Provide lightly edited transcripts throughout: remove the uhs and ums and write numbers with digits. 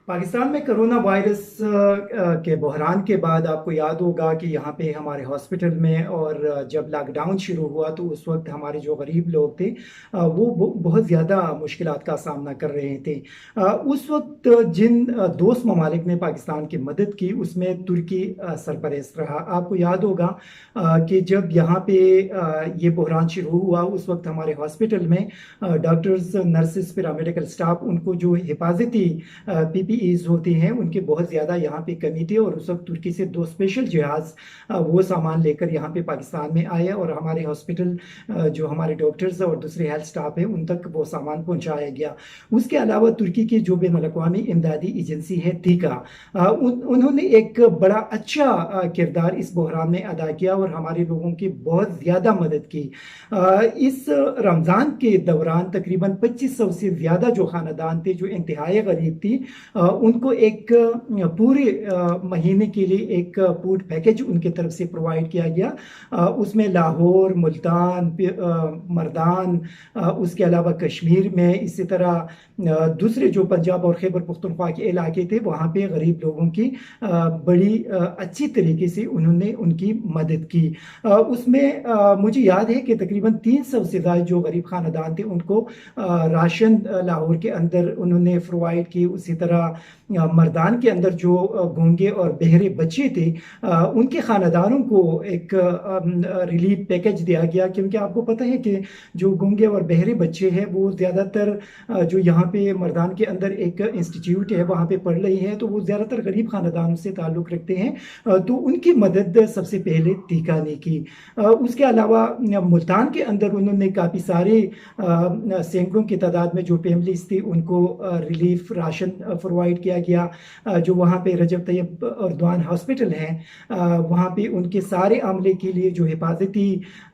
पाकिस्तान में corona virus के बहरान के बाद आपको याद होगा कि यहाँ पे हमारे हॉस्पिटल में और जब लॉकडाउन शुरू हुआ तो उस वक्त हमारे जो गरीब लोग थे वो बहुत ज़्यादा मुश्किलात का सामना कर रहे थे। उस वक्त जिन दोस्त ममालिक ने पाकिस्तान की मदद की उसमें तुर्की सरपरस्त रहा। आपको याद होगा कि जब यहाँ पे ये बहरान शुरू हुआ उस वक्त हमारे हॉस्पिटल में डॉक्टर्स, नर्सेस, पैरामेडिकल स्टाफ, उनको जो हिफाजती पीपीईज होते हैं उनके बहुत ज़्यादा यहाँ पे कमी थी और उस वक्त तुर्की से 2 स्पेशल जहाज़ वो सामान लेकर यहाँ पे पाकिस्तान में आए और हमारे हॉस्पिटल जो हमारे डॉक्टर्स और दूसरे हेल्थ स्टाफ है उन तक वो सामान पहुँचाया गया। उसके अलावा तुर्की की जो बैनुल अक़वामी इमदादी एजेंसी है टीका, उन्होंने एक बड़ा अच्छा किरदार इस बहरान में अदा किया और हमारे लोगों की बहुत ज़्यादा मदद की। इस रमज़ान के दौरान तकरीबन 2500 से ज़्यादा जो ख़ानदान थे जो इंतहाई गरीब थी उनको एक पूरे महीने के लिए एक फूड पैकेज उनके तरफ से प्रोवाइड किया गया। उसमें लाहौर, मुल्तान, मर्दान, उसके अलावा कश्मीर में, इसी तरह दूसरे जो पंजाब और खैबर पख्तूनख्वा के इलाके थे वहाँ पे गरीब लोगों की बड़ी अच्छी तरीके से उन्होंने उनकी मदद की। उसमें मुझे याद है कि तकरीबन 300 से ज़्यादा जो गरीब ख़ानदान थे उनको राशन लाहौर के अंदर उन्होंने प्रोवाइड की। उसी तरह मर्दान के अंदर जो गूंगे और बहरे बच्चे थे उनके ख़ानदानों को एक रिलीफ पैकेज दिया गया, क्योंकि आपको पता है कि जो गूंगे और बहरे बच्चे हैं वो ज़्यादातर जो यहाँ पे मर्दान के अंदर एक इंस्टीट्यूट है वहाँ पे पढ़ रही है तो वो ज़्यादातर गरीब ख़ानदानों से ताल्लुक़ रखते हैं, तो उनकी मदद सबसे पहले टीका ने की। उसके अलावा मुल्तान के अंदर उन्होंने काफ़ी सारे सैकड़ों की तादाद में जो फैमिलीज थी उनको रिलीफ राशन प्रोवाइड किया गया। जो वहाँ पे रजब तैयब अर्दवान हॉस्पिटल है वहाँ पे उनके सारे अमले के लिए जो हिफाजती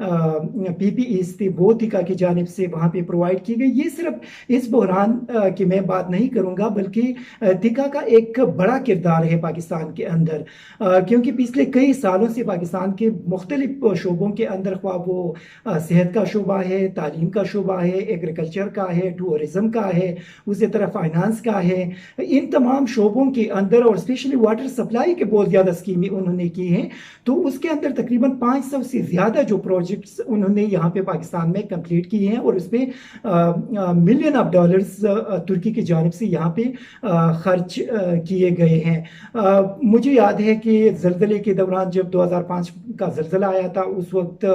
पीपीईज थी वो टीका की जानिब से वहाँ पे प्रोवाइड की गई। ये सिर्फ इस बहरान की मैं बात नहीं करूँगा बल्कि टीका का एक बड़ा किरदार है पाकिस्तान के अंदर, क्योंकि पिछले कई सालों से पाकिस्तान के मुख्तलिफ शोबों के अंदर ख्वाह वो सेहत का शोबा है, तालीम का शोबा है, एग्रीकल्चर का है, टूरिज़म का है, उसी तरह फाइनेंस का है, इन तमाम शोबों के अंदर और स्पेशली वाटर सप्लाई के बहुत ज़्यादा स्कीमें उन्होंने की हैं। तो उसके अंदर तकरीबन 500 से ज़्यादा जो प्रोजेक्ट्स उन्होंने यहाँ पे पाकिस्तान में कंप्लीट किए हैं और उस पर मिलियन ऑफ डॉलर्स तुर्की की जानिब से यहाँ पे खर्च किए गए हैं। मुझे याद है कि ज़लज़ले के दौरान जब 2005 का ज़लज़ला आया था उस वक्त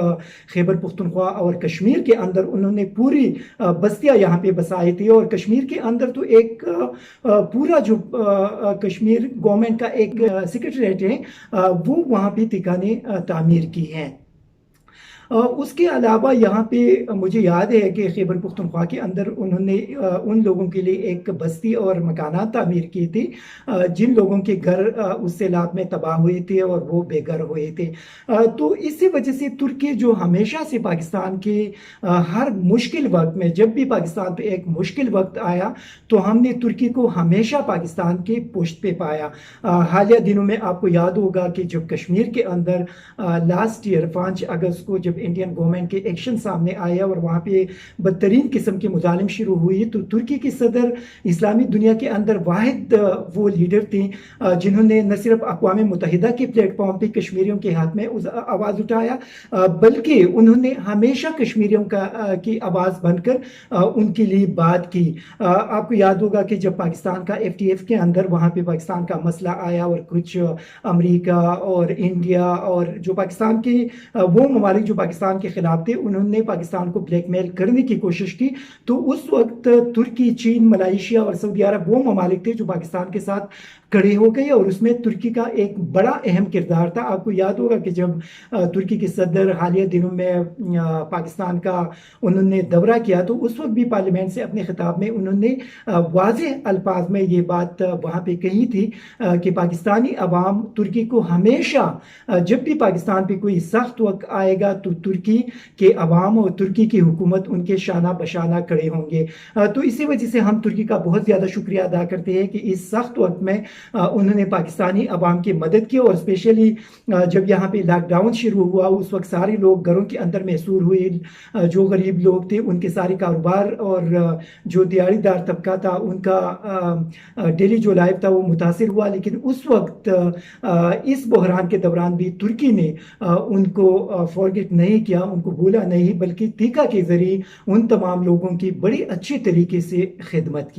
खैबर पख्तूनख्वा और कश्मीर के अंदर उन्होंने पूरी बस्तियाँ यहाँ पे बसाई थी और कश्मीर के अंदर तो एक पूरा जो कश्मीर गवर्नमेंट का एक सेक्रेटरीट है वो वहाँ पे टीका ने तामीर की है। उसके अलावा यहाँ पे मुझे याद है कि खैबर पख्तूनख्वा के अंदर उन्होंने उन लोगों के लिए एक बस्ती और मकानात तामीर की थी जिन लोगों के घर उस सैलाब में तबाह हुए थे और वो बेघर हुए थे। तो इसी वजह से तुर्की जो हमेशा से पाकिस्तान के हर मुश्किल वक्त में, जब भी पाकिस्तान पे एक मुश्किल वक्त आया तो हमने तुर्की को हमेशा पाकिस्तान के पुश्त पे पाया। हालिया दिनों में आपको याद होगा कि जब कश्मीर के अंदर लास्ट ईयर 5 अगस्त को जब इंडियन गवर्नमेंट के एक्शन सामने आया और वहाँ पे बदतरीन किस्म की मुजालिम शुरू हुई तो तुर्की की सदर इस्लामी दुनिया के अंदर वाहिद वो लीडर थी जिन्होंने न सिर्फ अक़वाम मुत्तहिदा के प्लेटफॉर्म पे कश्मीरियों के हाथ में आवाज़ उठाया बल्कि उन्होंने हमेशा कश्मीरियों की आवाज़ बनकर उनके लिए बात की। आपको याद होगा कि जब पाकिस्तान का FTF के अंदर वहाँ पे पाकिस्तान का मसला आया और कुछ अमेरिका और इंडिया और जो पाकिस्तान के वो ममालिक जो पाकिस्तान के खिलाफ थे उन्होंने पाकिस्तान को ब्लैकमेल करने की कोशिश की, तो उस वक्त तुर्की, चीन, मलेशिया और सऊदी अरब वो ममालिक थे जो पाकिस्तान के साथ खड़े हो गए और उसमें तुर्की का एक बड़ा अहम किरदार था। आपको याद होगा कि जब तुर्की के सदर हालिया दिनों में पाकिस्तान का उन्होंने दौरा किया तो उस वक्त भी पार्लियामेंट से अपने खिताब में उन्होंने वाज़ेह अल्फाज में ये बात वहाँ पे कही थी कि पाकिस्तानी अवाम तुर्की को हमेशा जब भी पाकिस्तान पे कोई सख्त वक्त आएगा तो ترکی کے عوام اور ترکی کی حکومت ان کے شانہ بشانہ کھڑے ہوں گے۔ تو اسی وجہ سے ہم ترکی کا بہت زیادہ شکریہ ادا کرتے ہیں کہ اس سخت وقت میں انہوں نے پاکستانی عوام کی مدد کی، اور اسپیشلی جب یہاں پہ لاک ڈاؤن شروع ہوا اس وقت سارے لوگ گھروں کے اندر محصور ہوئے، جو غریب لوگ تھے ان کے سارے کاروبار اور جو دیہڑی دار طبقہ تھا ان کا ڈیلی جو لائف تھا وہ متاثر ہوا، لیکن اس وقت اس بحران کے دوران بھی ترکی نے ان کو فورگٹ نہیں کیا، ان کو بھولا نہیں، بلکہ تیکا کے ذریعے ان تمام لوگوں کی بڑی اچھی طریقے سے خدمت کی۔